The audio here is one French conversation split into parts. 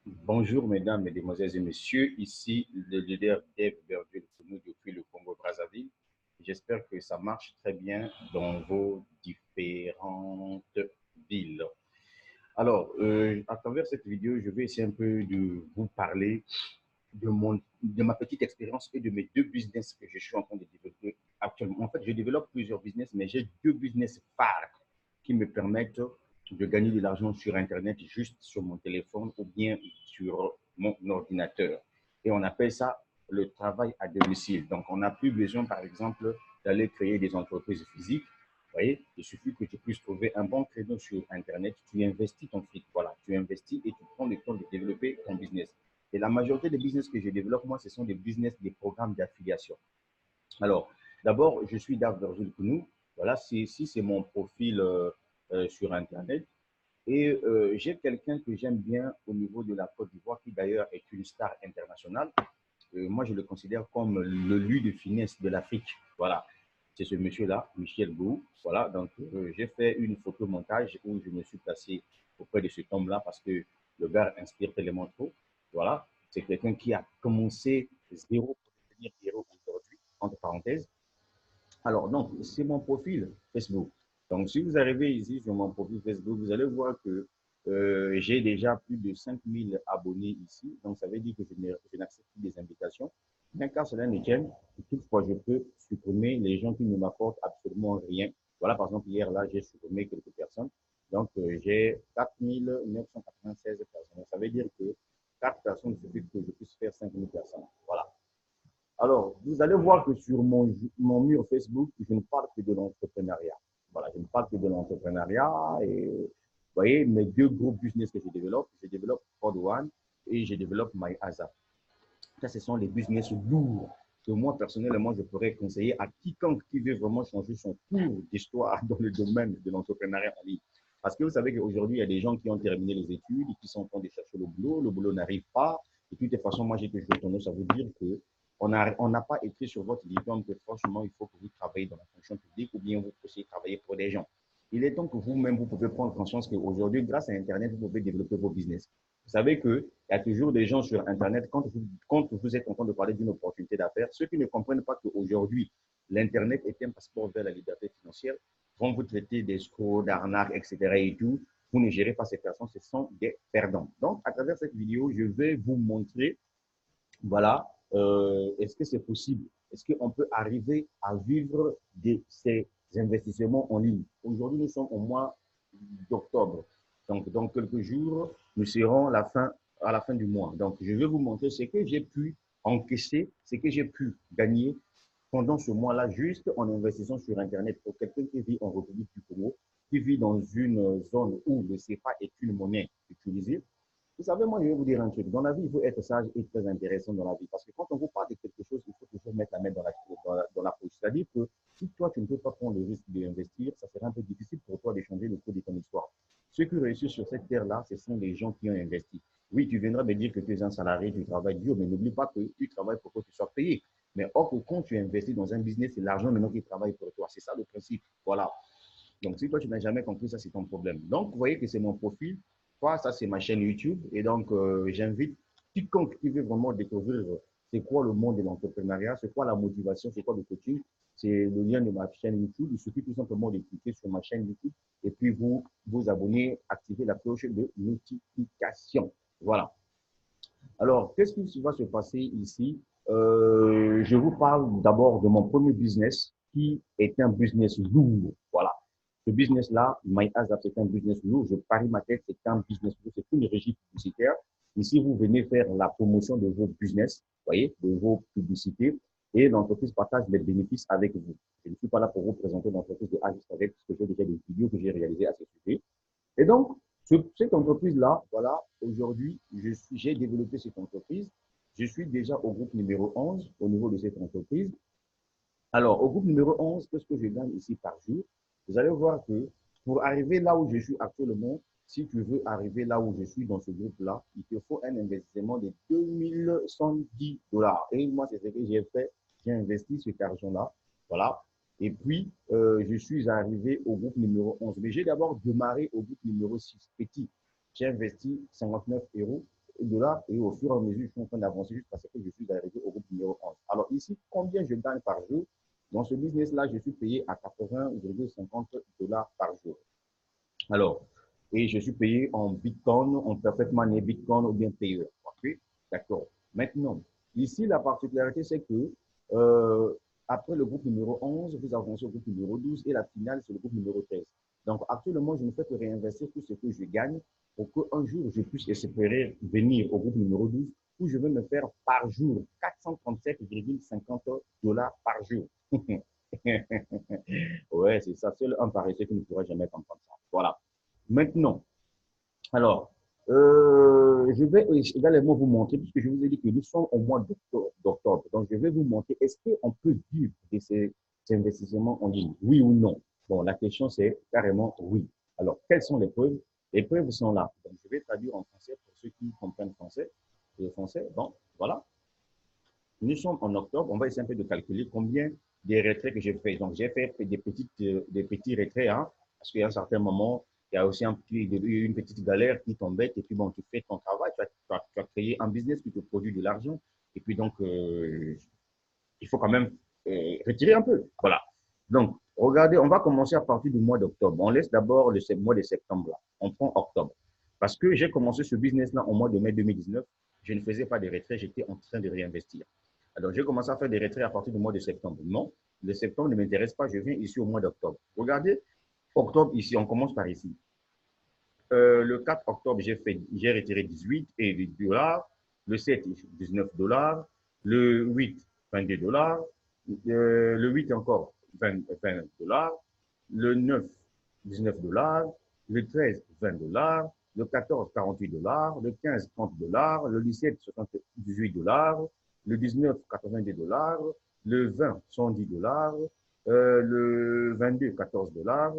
Bonjour mesdames, mesdemoiselles et messieurs, ici le leader Dave Berdieu depuis le Congo-Brazzaville. J'espère que ça marche très bien dans vos différentes villes. Alors, à travers cette vidéo, je vais essayer un peu de vous parler de ma petite expérience et de mes deux business que je suis en train de développer actuellement. En fait, je développe plusieurs business, mais j'ai deux business phares qui me permettent de gagner de l'argent sur Internet juste sur mon téléphone ou bien sur mon ordinateur. Et on appelle ça le travail à domicile. Donc, on n'a plus besoin, par exemple, d'aller créer des entreprises physiques. Vous voyez, il suffit que tu puisses trouver un bon créneau sur Internet, tu investis ton fric, voilà, tu investis et tu prends le temps de développer ton business. Et la majorité des business que je développe, moi, ce sont des business, des programmes d'affiliation. Alors, d'abord, je suis Dave Virgile Kounou. Voilà, ici, c'est mon profil sur Internet. Et j'ai quelqu'un que j'aime bien au niveau de la Côte d'Ivoire, qui d'ailleurs est une star internationale. Moi, je le considère comme le lui de finesse de l'Afrique. Voilà, c'est ce monsieur-là, Michel Gou. Voilà, donc j'ai fait une photomontage où je me suis placé auprès de cet homme-là parce que le gars inspire tellement trop. Voilà, c'est quelqu'un qui a commencé zéro pour devenir héros aujourd'hui, entre parenthèses. Alors, donc, c'est mon profil Facebook. Donc, si vous arrivez ici sur mon profil Facebook, vous allez voir que j'ai déjà plus de 5000 abonnés ici. Donc, ça veut dire que je n'accepte plus des invitations. Mais car cela ne tienne, toutefois, je peux supprimer les gens qui ne m'apportent absolument rien. Voilà, par exemple, hier, là, j'ai supprimé quelques personnes. Donc, j'ai 4996 personnes. Ça veut dire que 4 personnes, il suffit que je puisse faire 5000 personnes. Voilà. Alors, vous allez voir que sur mon mur Facebook, je ne parle que de l'entrepreneuriat. Voilà, je ne parle que de l'entrepreneuriat et vous voyez, mes deux gros business que je développe Code One et je développe MyAza. Ça, ce sont les business lourds que moi, personnellement, je pourrais conseiller à quiconque qui veut vraiment changer son cours d'histoire dans le domaine de l'entrepreneuriat en ligne. Parce que vous savez qu'aujourd'hui, il y a des gens qui ont terminé les études et qui sont en train de chercher le boulot n'arrive pas. De toute façon, moi, j'ai toujours tendance à vous dire que on n'a pas écrit sur votre diplôme que franchement, il faut que vous travaillez dans la fonction publique ou bien vous puissiez travailler pour des gens. Il est temps que vous-même, vous pouvez prendre conscience qu'aujourd'hui, grâce à Internet, vous pouvez développer vos business. Vous savez qu'il y a toujours des gens sur Internet, quand vous êtes en train de parler d'une opportunité d'affaires, ceux qui ne comprennent pas qu'aujourd'hui, l'Internet est un passeport vers la liberté financière, vont vous traiter d'escrocs, d'arnaques, etc. et tout. Vous ne gérez pas ces personnes, ce sont des perdants. Donc, à travers cette vidéo, je vais vous montrer, voilà, est-ce que c'est possible? Est-ce qu'on peut arriver à vivre de ces investissements en ligne? Aujourd'hui, nous sommes au mois d'octobre. Donc, dans quelques jours, nous serons à la fin du mois. Donc, je vais vous montrer ce que j'ai pu encaisser, ce que j'ai pu gagner pendant ce mois-là, juste en investissant sur Internet. Pour quelqu'un qui vit en République du Congo, qui vit dans une zone où le CFA est une monnaie utilisée, vous savez, moi, je vais vous dire un truc. Dans la vie, il faut être sage et très intéressant dans la vie. Parce que quand on vous parle de quelque chose, il faut toujours mettre la main dans la poche. C'est-à-dire que si toi, tu ne peux pas prendre le risque d'investir, ça sera un peu difficile pour toi de changer le cours de ton histoire. Ceux qui réussissent sur cette terre-là, ce sont les gens qui ont investi. Oui, tu viendras me dire que tu es un salarié, tu travailles dur, mais n'oublie pas que tu travailles pour que tu sois payé. Mais or, quand tu investis dans un business, c'est l'argent maintenant qui travaille pour toi. C'est ça le principe. Voilà. Donc, si toi, tu n'as jamais compris ça, c'est ton problème. Donc, vous voyez que c'est mon profil. Toi, ça, c'est ma chaîne YouTube. Et donc, j'invite quiconque qui veut vraiment découvrir c'est quoi le monde de l'entrepreneuriat, c'est quoi la motivation, c'est quoi le coaching. C'est le lien de ma chaîne YouTube. Il suffit tout simplement de cliquer sur ma chaîne YouTube et puis vous abonner, activer la cloche de notification. Voilà. Alors, qu'est-ce qui va se passer ici? Je vous parle d'abord de mon premier business qui est un business lourd. Voilà. Ce business-là, MyAzap, c'est un business lourd. Je parie ma tête, c'est un business lourd. C'est une régie publicitaire. Ici, vous venez faire la promotion de vos business, voyez, de vos publicités, et l'entreprise partage les bénéfices avec vous. Je ne suis pas là pour vous présenter l'entreprise de Agis avec, parce que j'ai déjà des vidéos que j'ai réalisées à ce sujet. Et donc, cette entreprise-là, voilà, aujourd'hui, j'ai développé cette entreprise. Je suis déjà au groupe numéro 11 au niveau de cette entreprise. Alors, au groupe numéro 11, qu'est-ce que je gagne ici par jour? Vous allez voir que pour arriver là où je suis actuellement, si tu veux arriver là où je suis dans ce groupe-là, il te faut un investissement de 2110 dollars. Et moi, c'est ce que j'ai fait. J'ai investi cet argent-là. Voilà. Et puis, je suis arrivé au groupe numéro 11. Mais j'ai d'abord démarré au groupe numéro 6, petit. J'ai investi 59 euros dollars et au fur et à mesure, je suis en train d'avancer jusqu'à ce que je suis arrivé au groupe numéro 11. Alors ici, combien je gagne par jour? Dans ce business-là, je suis payé à 80,50 dollars par jour. Alors, et je suis payé en Bitcoin, en perfect money Bitcoin ou bien payeur. Okay? D'accord. Maintenant, ici, la particularité, c'est que après le groupe numéro 11, vous avancez au groupe numéro 12 et la finale, c'est le groupe numéro 13. Donc, actuellement, je ne fais que réinvestir tout ce que je gagne pour qu'un jour, je puisse espérer venir au groupe numéro 12 où je vais me faire par jour 437,50 dollars par jour. Ouais, c'est ça. Seul un paresseux qui ne pourrait jamais comprendre ça. Voilà. Maintenant, alors, je vais également vous montrer, puisque je vous ai dit que nous sommes au mois d'octobre. Donc, je vais vous montrer, est-ce qu'on peut vivre de ces investissements en ligne? Oui ou non? Bon, la question, c'est carrément oui. Alors, quelles sont les preuves? Les preuves sont là. Donc, je vais traduire en français pour ceux qui comprennent français. Le français, bon, voilà. Nous sommes en octobre, on va essayer un peu de calculer combien des retraits que j'ai fait. Donc, j'ai fait des petits retraits, hein, parce qu'à un certain moment, il y a aussi une petite galère qui t'embête, et puis bon, tu fais ton travail, tu as créé un business qui te produit de l'argent, et puis donc, il faut quand même retirer un peu. Voilà. Donc, regardez, on va commencer à partir du mois d'octobre. On laisse d'abord le mois de septembre, là. On prend octobre. Parce que j'ai commencé ce business-là au mois de mai 2019. Je ne faisais pas de retraits, j'étais en train de réinvestir. Alors, j'ai commencé à faire des retraits à partir du mois de septembre. Non, le septembre ne m'intéresse pas, je viens ici au mois d'octobre. Regardez, octobre ici, on commence par ici. Le 4 octobre, j'ai retiré 18 et 8 dollars. Le 7, 19 dollars. Le 8, 22 dollars. Le 8 encore, 20 dollars. Le 9, 19 dollars. Le 13, 20 dollars. Le 14, 48 dollars. Le 15, 30 dollars. Le 17, 18 dollars. Le 19, 90 dollars. Le 20, 110 dollars. Le 22, 14 dollars.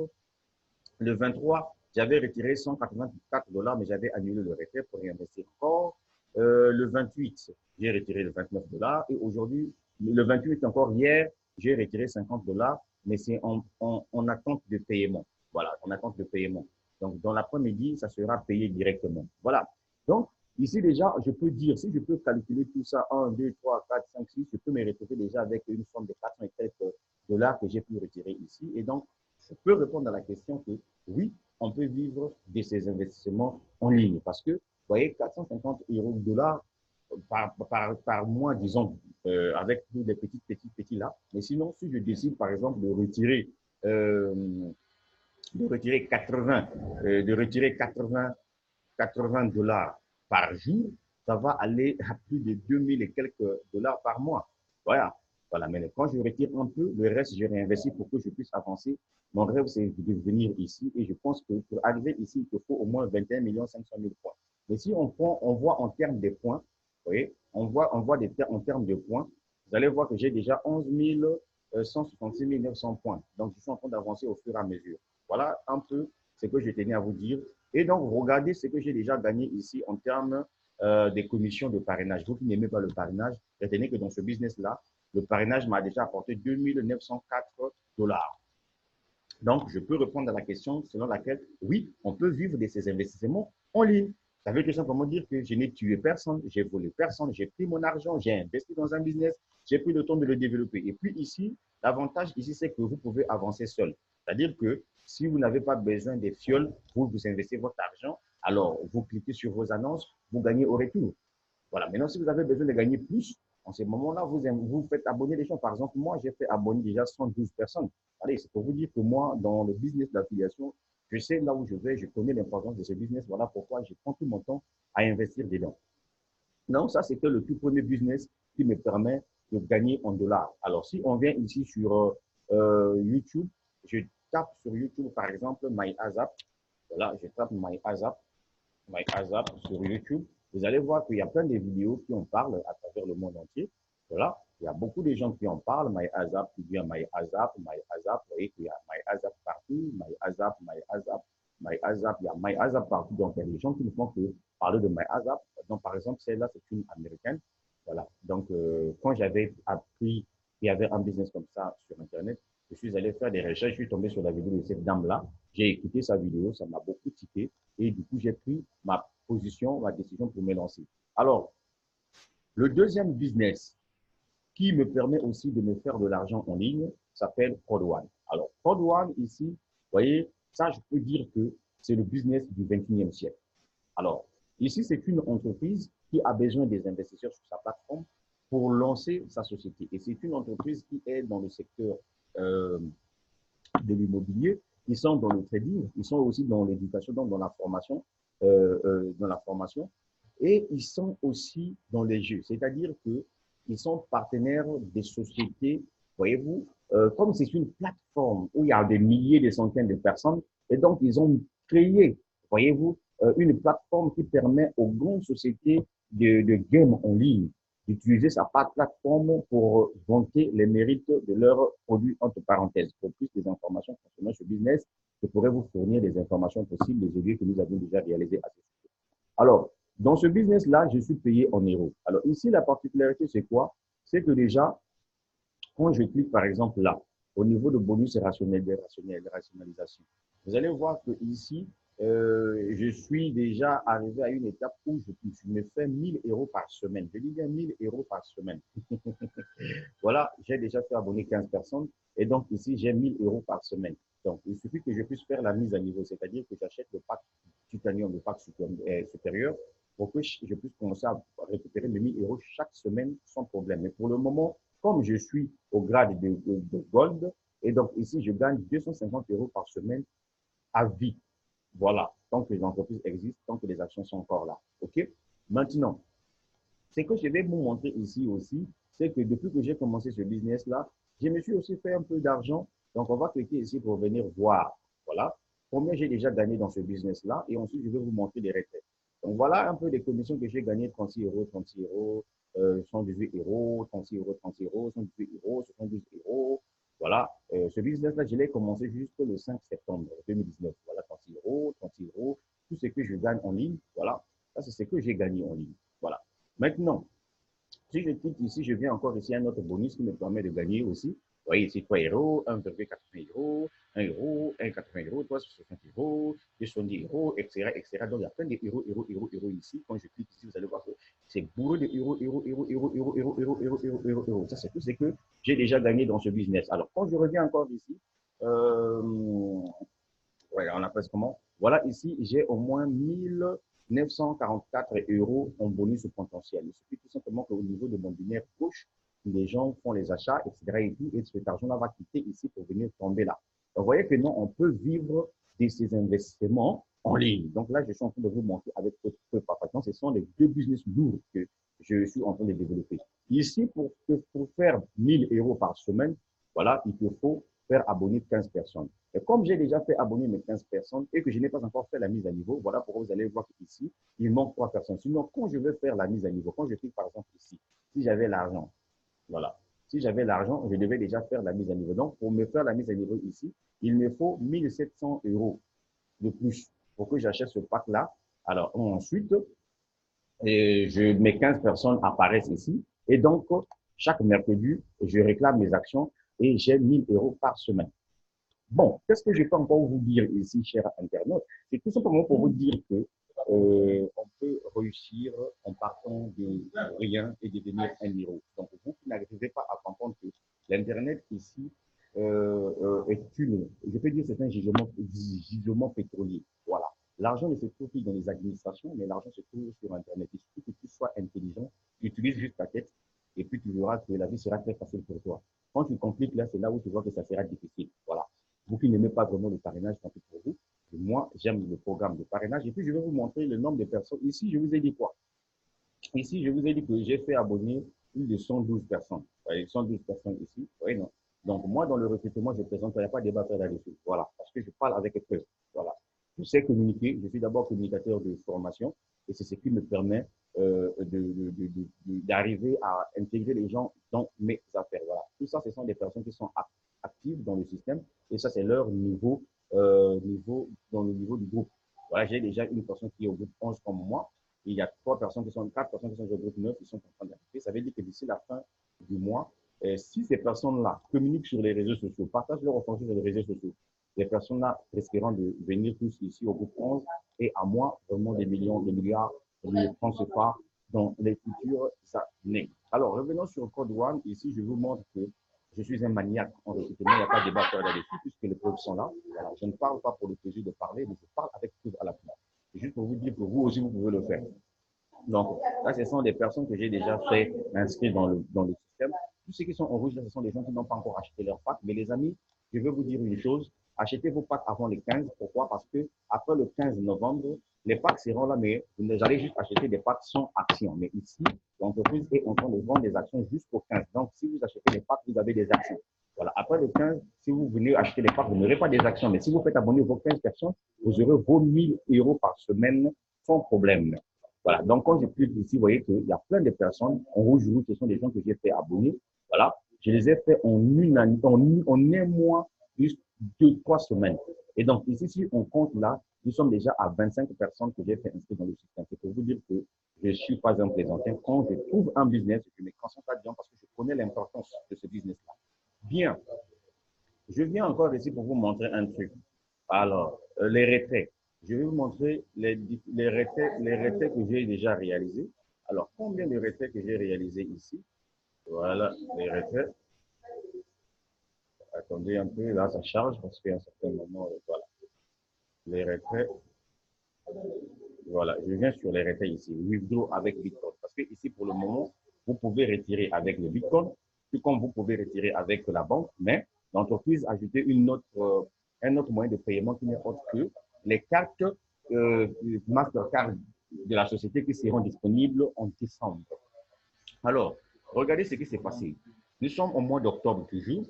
Le 23, j'avais retiré 184 dollars, mais j'avais annulé le retrait pour réinvestir encore. Le 28, j'ai retiré le 29 dollars. Et aujourd'hui, le 28 encore hier, j'ai retiré 50 dollars, mais c'est en attente de paiement. Voilà, en attente de paiement. Donc, dans l'après-midi, ça sera payé directement. Voilà. Donc, ici déjà, je peux dire, si je peux calculer tout ça, 1, 2, 3, 4, 5, 6, je peux me retrouver déjà avec une somme de 400 et quelques dollars que j'ai pu retirer ici. Et donc, je peux répondre à la question que oui, on peut vivre de ces investissements en ligne parce que, vous voyez, 450 euros de dollars par mois, disons, avec tous les petits là. Mais sinon, si je décide, par exemple, euh, de retirer 80, de retirer 80 dollars par jour, ça va aller à plus de 2000 et quelques dollars par mois. Voilà. Voilà. Mais quand je retire un peu, le reste, je réinvestis pour que je puisse avancer. Mon rêve, c'est de venir ici et je pense que pour arriver ici, il te faut au moins 21 500 000 points. Mais si on voit en termes de points, vous voyez, on voit en termes de points, vous allez voir que j'ai déjà 11 166 900 points. Donc, je suis en train d'avancer au fur et à mesure. Voilà un peu ce que je tenais à vous dire. Et donc, regardez ce que j'ai déjà gagné ici en termes des commissions de parrainage. Vous qui n'aimez pas le parrainage, retenez que dans ce business-là, le parrainage m'a déjà apporté 2 904 dollars. Donc, je peux répondre à la question selon laquelle, oui, on peut vivre de ces investissements en ligne. Ça veut tout simplement dire que je n'ai tué personne, j'ai volé personne, j'ai pris mon argent, j'ai investi dans un business, j'ai pris le temps de le développer. Et puis ici, l'avantage ici, c'est que vous pouvez avancer seul. C'est-à-dire que si vous n'avez pas besoin des fioles pour vous investir votre argent, alors vous cliquez sur vos annonces, vous gagnez au retour. Voilà. Maintenant, si vous avez besoin de gagner plus, en ce moment-là, vous faites abonner les gens. Par exemple, moi, j'ai fait abonner déjà 112 personnes. Allez, c'est pour vous dire que moi, dans le business d'affiliation, je sais là où je vais, je connais l'importance de ce business. Voilà pourquoi je prends tout mon temps à investir dedans. Donc, ça, c'était le tout premier business qui me permet de gagner en dollars. Alors, si on vient ici sur YouTube, je tape sur YouTube, par exemple, MyAzap. Voilà, je tape MyAzap sur YouTube. Vous allez voir qu'il y a plein de vidéos qui en parlent à travers le monde entier. Voilà, il y a beaucoup de gens qui en parlent. MyAzap, qui vient MyAzap. Vous voyez qu'il y a MyAzap partout. MyAzap, il y a MyAzap partout. Donc, il y a des gens qui ne font que parler de MyAzap. Donc, par exemple, celle-là, c'est une américaine. Voilà. Donc, quand j'avais appris qu'il y avait un business comme ça sur Internet, je suis allé faire des recherches, je suis tombé sur la vidéo de cette dame-là. J'ai écouté sa vidéo, ça m'a beaucoup tiqué. Et du coup, j'ai pris position, ma décision pour me lancer. Alors, le deuxième business qui me permet aussi de me faire de l'argent en ligne s'appelle Prod1. Alors, Prod1, ici, vous voyez, ça, je peux dire que c'est le business du 21e siècle. Alors, ici, c'est une entreprise qui a besoin des investisseurs sur sa plateforme pour lancer sa société. Et c'est une entreprise qui est dans le secteur euh, de l'immobilier. Ils sont dans le trading, ils sont aussi dans l'éducation, donc dans la formation, et ils sont aussi dans les jeux. C'est-à-dire que ils sont partenaires des sociétés, voyez-vous, comme c'est une plateforme où il y a des milliers, des centaines de personnes, et donc ils ont créé, voyez-vous, une plateforme qui permet aux grandes sociétés de game en ligne d'utiliser sa plateforme pour vanter les mérites de leurs produits, entre parenthèses. Pour plus des informations concernant ce business, je pourrais vous fournir des informations possibles, des audios que nous avons déjà réalisés à ce sujet. Alors, dans ce business-là, je suis payé en euros. Alors ici, la particularité, c'est quoi? C'est que déjà, quand je clique par exemple là, au niveau de bonus et rationalisation, vous allez voir que ici, je suis déjà arrivé à une étape où je me fais 1000 euros par semaine. Je dis bien 1000 euros par semaine. Voilà, j'ai déjà fait abonner 15 personnes et donc ici, j'ai 1000 euros par semaine. Donc, il suffit que je puisse faire la mise à niveau, c'est-à-dire que j'achète le pack titanium, le pack supérieur pour que je puisse commencer à récupérer mes 1000 euros chaque semaine sans problème. Mais pour le moment, comme je suis au grade de Gold, et donc ici, je gagne 250 euros par semaine à vie. Voilà, tant que les entreprises existent, tant que les actions sont encore là. OK? Maintenant, ce que je vais vous montrer ici aussi, c'est que depuis que j'ai commencé ce business-là, je me suis aussi fait un peu d'argent. Donc, on va cliquer ici pour venir voir. Voilà. Combien j'ai déjà gagné dans ce business-là. Et ensuite, je vais vous montrer les retraits. Donc, voilà un peu les commissions que j'ai gagnées, 36 euros, 36 euros, 118 euros, 36 euros, 36 euros, 118 euros, 72 euros. Voilà. Ce business-là, je l'ai commencé juste le 5 septembre 2019. Voilà, 36 euros, 36 euros. Tout ce que je gagne en ligne, voilà. Ça, c'est ce que j'ai gagné en ligne. Voilà. Maintenant, si je clique ici, je viens encore ici un autre bonus qui me permet de gagner aussi. Vous voyez ici 3 euros, 1,80 euros, 1 euro, 1,80 euros, 3,60 euros, 210 euros, etc., etc. Donc, il y a plein de euros ici. Quand je clique ici, vous allez voir que c'est bourré de euros. Ça, c'est tout ce que j'ai déjà gagné dans ce business. Alors, quand je reviens encore ici, ouais, on appelle ça comment? Voilà, ici, j'ai au moins 1944 euros en bonus potentiel. Il suffit tout simplement qu'au niveau de mon binaire gauche, les gens font les achats, etc. Et cet argent-là va quitter ici pour venir tomber là. Donc, vous voyez que non, on peut vivre de ces investissements en ligne. Donc là, je suis en train de vous montrer avec peu par patience, ce sont les deux business lourds que je suis en train de développer. Ici, pour faire 1000 euros par semaine, voilà, il te faut faire abonner 15 personnes. Et comme j'ai déjà fait abonner mes 15 personnes et que je n'ai pas encore fait la mise à niveau, voilà pourquoi vous allez voir qu'ici, il manque 3 personnes. Sinon, quand je veux faire la mise à niveau, quand je clique par exemple ici, si j'avais l'argent, voilà, si j'avais l'argent, je devais déjà faire la mise à niveau. Donc, pour me faire la mise à niveau ici, il me faut 1700 euros de plus pour que j'achète ce pack-là. Alors, ensuite, mes 15 personnes apparaissent ici. Et donc, chaque mercredi, je réclame mes actions et j'ai 1000 euros par semaine. Bon, qu'est-ce que je peux encore vous dire ici, cher internaute? C'est tout simplement pour vous dire que on peut réussir en partant de rien et devenir un héros. Donc, vous qui n'arrivez pas à comprendre que l'Internet ici est je peux dire c'est un gisement pétrolier. Voilà. L'argent ne se trouve plus dans les administrations, mais l'argent se trouve sur Internet. Il suffit que tu sois intelligent, tu utilises juste ta tête, et puis tu verras que la vie sera très facile pour toi. Quand tu compliques là, c'est là où tu vois que ça sera difficile. Voilà. Vous qui n'aimez pas vraiment le parrainage, tant pis pour vous. Et moi, j'aime le programme de parrainage. Et puis, je vais vous montrer le nombre de personnes. Ici, je vous ai dit quoi? Ici, je vous ai dit que j'ai fait abonner plus de 112 personnes. Vous voyez, 112 personnes ici. Vous voyez, non? Donc, moi, dans le recrutement, je présente, il n'y a pas de débat là-dessus. Voilà. Parce que je parle avec eux. Voilà. Je sais communiquer. Je suis d'abord communicateur de formation. Et c'est ce qui me permet d'arriver à intégrer les gens dans mes affaires. Voilà. Tout ça, ce sont des personnes qui sont actives dans le système. Et ça, c'est leur dans le niveau du groupe. Voilà, j'ai déjà une personne qui est au groupe 11 comme moi. Et il y a 4 personnes qui sont au groupe 9 qui sont en train d'arriver. Ça veut dire que d'ici la fin du mois, si ces personnes-là communiquent sur les réseaux sociaux, partagent leur offensive sur les réseaux sociaux, les personnes là risqueront de venir tous ici au groupe 11 et à moi, vraiment des millions, des milliards de francs CFA dans les futures années. Alors, revenons sur Code One. Ici, je vous montre que je suis un maniaque en recrutement. Il n'y a pas de débat là-dessus puisque les preuves sont là. Voilà. Je ne parle pas pour le plaisir de parler, mais je parle avec preuve à la fin. C'est juste pour vous dire que vous aussi, vous pouvez le faire. Donc, là, ce sont des personnes que j'ai déjà fait inscrire dans le système. Tous ceux qui sont en rouge, là, ce sont des gens qui n'ont pas encore acheté leur pack. Mais les amis, je veux vous dire une chose. Achetez vos packs avant le 15. Pourquoi? Parce que après le 15 novembre, les packs seront là, mais vous allez juste acheter des packs sans action. Mais ici, l'entreprise est en train de vendre des actions jusqu'au 15. Donc, si vous achetez des packs, vous avez des actions. Voilà. Après le 15, si vous venez acheter les packs, vous n'aurez pas des actions. Mais si vous faites abonner vos 15 personnes, vous aurez vos 1000 euros par semaine sans problème. Voilà. Donc, quand je clique ici, vous voyez qu'il y a plein de personnes en rouge, ce sont des gens que j'ai fait abonner. Voilà. Je les ai fait en un mois, juste 2-3 semaines. Et donc, ici, si on compte là, nous sommes déjà à 25 personnes que j'ai fait inscrire dans le système. C'est pour vous dire que je ne suis pas un plaisantin. Quand je trouve un business, je me concentre là-dedans parce que je connais l'importance de ce business-là. Bien. Je viens encore ici pour vous montrer un truc. Alors, les retraits. Je vais vous montrer les retraits que j'ai déjà réalisés. Alors, combien de retraits que j'ai réalisés ici? Voilà, les retraits. Attendez un peu, là, ça charge parce qu'à un certain moment, voilà. Les retraits. Voilà, je viens sur les retraits ici. Withdraw avec Bitcoin. Parce que ici, pour le moment, vous pouvez retirer avec le Bitcoin, tout comme vous pouvez retirer avec la banque, mais l'entreprise a ajouté un autre moyen de paiement qui n'est autre que les cartes Mastercard de la société qui seront disponibles en décembre. Alors, regardez ce qui s'est passé. Nous sommes au mois d'octobre toujours.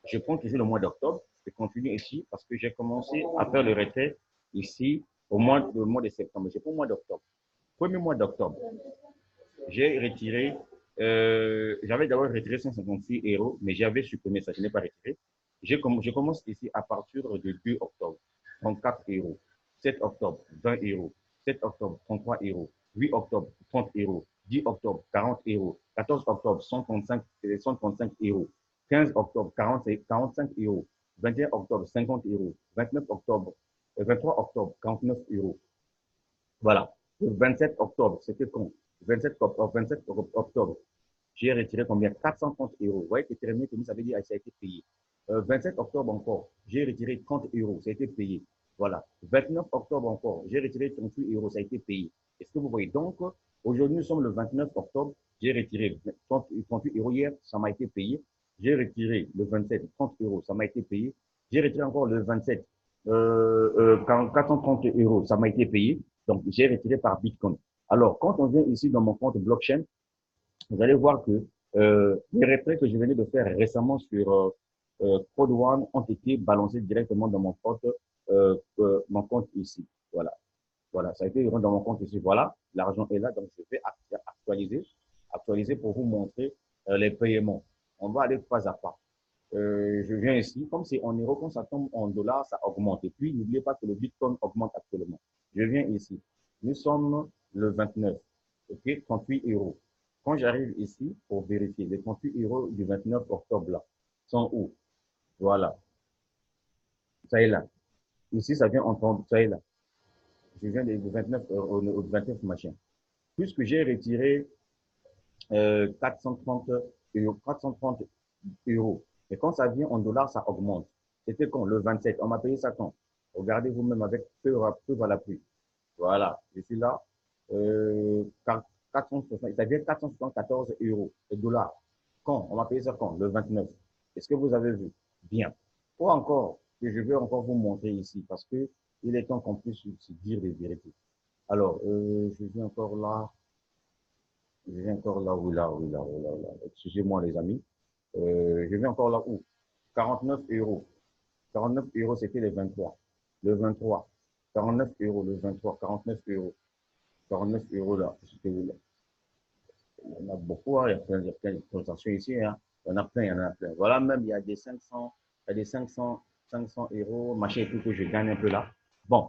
Je prends toujours le mois d'octobre. Je continue ici parce que j'ai commencé à faire le retrait ici au mois de septembre. Je prends le mois d'octobre. Premier mois d'octobre, j'ai retiré, j'avais d'abord retiré 156 euros, mais j'avais supprimé ça, je n'ai pas retiré. Je commence ici à partir du 2 octobre, 34 euros. 7 octobre, 20 euros. 7 octobre, 33 euros. 8 octobre, 30 euros. 10 octobre, 40 euros. 14 octobre, 135 euros. 15 octobre, 45 euros. 21 octobre, 50 euros. 29 octobre, 23 octobre, 49 euros. Voilà. Le 27 octobre, c'était quand? 27 octobre, j'ai retiré combien? 430 euros. Vous voyez que terminé, ça veut dire que ça a été payé. 27 octobre encore, j'ai retiré 30 euros, ça a été payé. Voilà. 29 octobre encore, j'ai retiré 38 euros, ça a été payé. Est-ce que vous voyez? Donc, aujourd'hui, nous sommes le 29 octobre, j'ai retiré 38 euros hier, ça m'a été payé. J'ai retiré le 27, 30 euros, ça m'a été payé. J'ai retiré encore le 27, 430 euros, ça m'a été payé. Donc, j'ai retiré par Bitcoin. Alors, quand on vient ici dans mon compte blockchain, vous allez voir que les retraits que je venais de faire récemment sur Code One ont été balancés directement dans mon compte ici. Voilà. Voilà, ça a été dans mon compte ici. Voilà, l'argent est là, donc je vais actualiser pour vous montrer les paiements. On va aller pas à pas. Je viens ici, comme c'est en euros, quand ça tombe en dollars, ça augmente. Et puis, n'oubliez pas que le Bitcoin augmente actuellement. Je viens ici. Nous sommes le 29, ok, 38 euros. Quand j'arrive ici, pour vérifier, les 38 euros du 29 octobre là, sont où? Voilà. Ça est là. Ici, ça vient en 30, ça est là. Je viens du 29 au 29 machin. Puisque j'ai retiré 430 euros, 430 euros. Et quand ça vient en dollars, ça augmente. C'était quand? Le 27. On m'a payé ça quand? Regardez vous-même avec peu à l'appui. Voilà. Je suis là. 460, ça vient 474 euros et dollars. Quand? On m'a payé ça quand? Le 29. Est-ce que vous avez vu? Bien. Ou encore, que je vais encore vous montrer ici, parce que il est temps qu'on puisse se dire des vérités. Alors, je viens encore là. Je viens encore là, oui, là, oui, là, oui, là, là. Excusez-moi, les amis. Je viens encore là où? 49 euros. 49 euros, c'était le 23. Le 23. 49 euros, le 23. 49 euros. 49 euros là. C'était où là? Il y en a beaucoup, hein. Il y a plein de transactions ici. Hein. Il y en a plein, il y en a plein. Voilà, même il y a des 500, il y a des 500 euros, machin et tout que je gagne un peu là. Bon,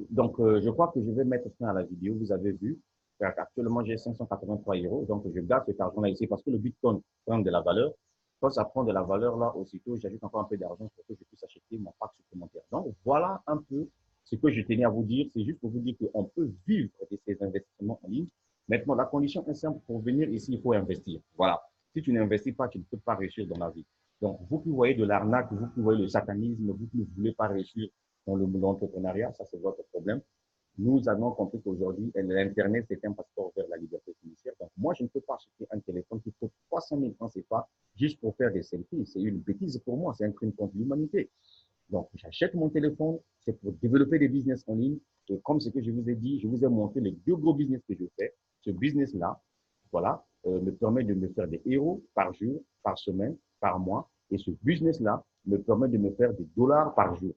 donc je crois que je vais mettre fin à la vidéo. Vous avez vu. Actuellement, j'ai 583 euros. Donc, je garde cet argent-là ici parce que le Bitcoin prend de la valeur. Quand ça prend de la valeur, là, aussitôt, j'ajoute encore un peu d'argent pour que je puisse acheter mon pack supplémentaire. Donc, voilà un peu ce que je tenais à vous dire. C'est juste pour vous dire qu'on peut vivre de ces investissements en ligne. Maintenant, la condition est simple. Pour venir ici, il faut investir. Voilà. Si tu n'investis pas, tu ne peux pas réussir dans la vie. Donc, vous qui voyez de l'arnaque, vous qui voyez le satanisme, vous qui ne voulez pas réussir dans l'entrepreneuriat, ça, c'est votre problème. Nous avons compris qu'aujourd'hui, l'Internet, c'est un passeport vers la liberté financière. Donc, moi, je ne peux pas acheter un téléphone qui coûte 300 000 francs CFA juste pour faire des selfies. C'est une bêtise pour moi. C'est un crime contre l'humanité. Donc, j'achète mon téléphone, c'est pour développer des business en ligne. Et comme ce que je vous ai dit, je vous ai montré les deux gros business que je fais. Ce business-là, voilà, me permet de me faire des euros par jour, par semaine, par mois. Et ce business-là me permet de me faire des dollars par jour.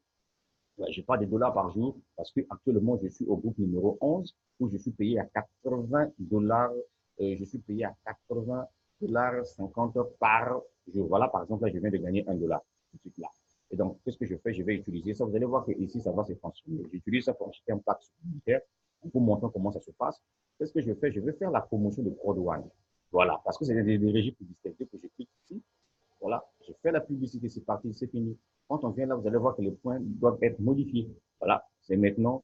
Je n'ai pas des dollars par jour parce que actuellement je suis au groupe numéro 11 où je suis payé à 80 dollars. Je suis payé à 80 dollars 50 par jour. Voilà, par exemple, là, je viens de gagner 1 dollar tout de suite là. Et donc, qu'est-ce que je fais? Je vais utiliser ça. Vous allez voir que ici, ça va se transformer. J'utilise ça pour acheter un pack supplémentaire pour montrer comment ça se passe. Qu'est-ce que je fais? Je vais faire la promotion de Crowd1. Voilà, parce que c'est des régies publicitaires. Dès que je clique ici, voilà, je fais la publicité, c'est parti, c'est fini. Quand on vient là, vous allez voir que les points doivent être modifiés. Voilà, c'est maintenant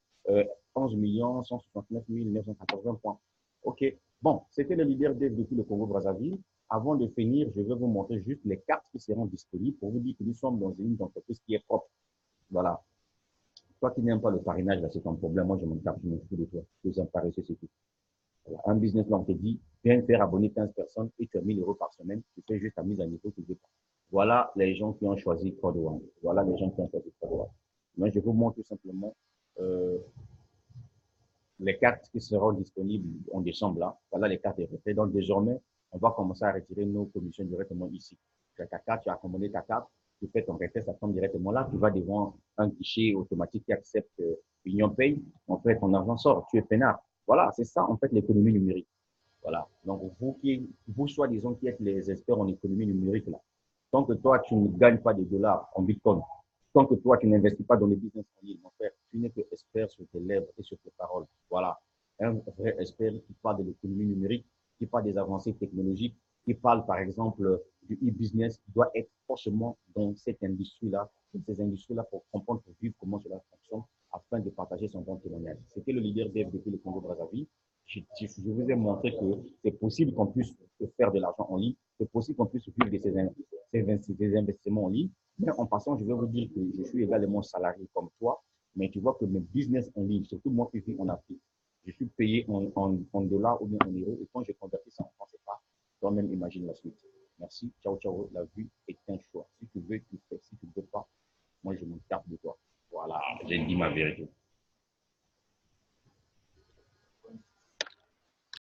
11 169 980 points. OK. Bon, c'était le leader Dev depuis le Congo-Brazzaville. Avant de finir, je vais vous montrer juste les cartes qui seront disponibles pour vous dire que nous sommes dans une entreprise qui est propre. Voilà. Toi qui n'aimes pas le parrainage, là, c'est ton problème. Moi, je m'en tape, je m'en fous de toi. Vous en paresseux, c'est tout. Voilà. Un business, là, on te dit, viens faire abonner 15 personnes et tu as 1000 euros par semaine. Tu fais juste ta mise à niveau, tu ne veux pas. Voilà les gens qui ont choisi Crowd1. Voilà les gens qui ont choisi Crowd1. Moi, je vous montre tout simplement les cartes qui seront disponibles en décembre. Là. Voilà les cartes RFP. Donc, désormais, on va commencer à retirer nos commissions directement ici. Tu as ta carte, tu as commandé ta carte, tu fais ton retrait, ça tombe directement là. Tu vas devant un guichet automatique qui accepte Union Pay. En fait, ton argent sort. Tu es peinard. Voilà, c'est ça, en fait, l'économie numérique. Voilà. Donc, vous soi-disant qui êtes les experts en économie numérique, là, tant que toi, tu ne gagnes pas des dollars en Bitcoin, tant que toi, tu n'investis pas dans les business en ligne, mon frère, tu n'es que expert sur tes lèvres et sur tes paroles. Voilà. Un vrai expert qui parle de l'économie numérique, qui parle des avancées technologiques, qui parle, par exemple, du e-business, qui doit être forcément dans cette industrie-là, dans ces industries-là pour comprendre, pour vivre comment cela fonctionne, afin de partager son bon témoignage. C'était le leader Dev depuis le Congo-Brazzaville. Je vous ai montré que c'est possible qu'on puisse faire de l'argent en ligne, c'est possible qu'on puisse vivre de ces investissements en ligne. Mais en passant, je vais vous dire que je suis également salarié comme toi, mais tu vois que mes business en ligne, surtout moi qui vis en Afrique, je suis payé en dollars ou bien en euros, et quand je convertis ça en francs CFA, toi-même imagine la suite. Merci, ciao, ciao, la vie est un choix. Si tu veux, tu fais. Si tu ne veux pas, moi je me tape de toi. Voilà, j'ai dit ma vérité.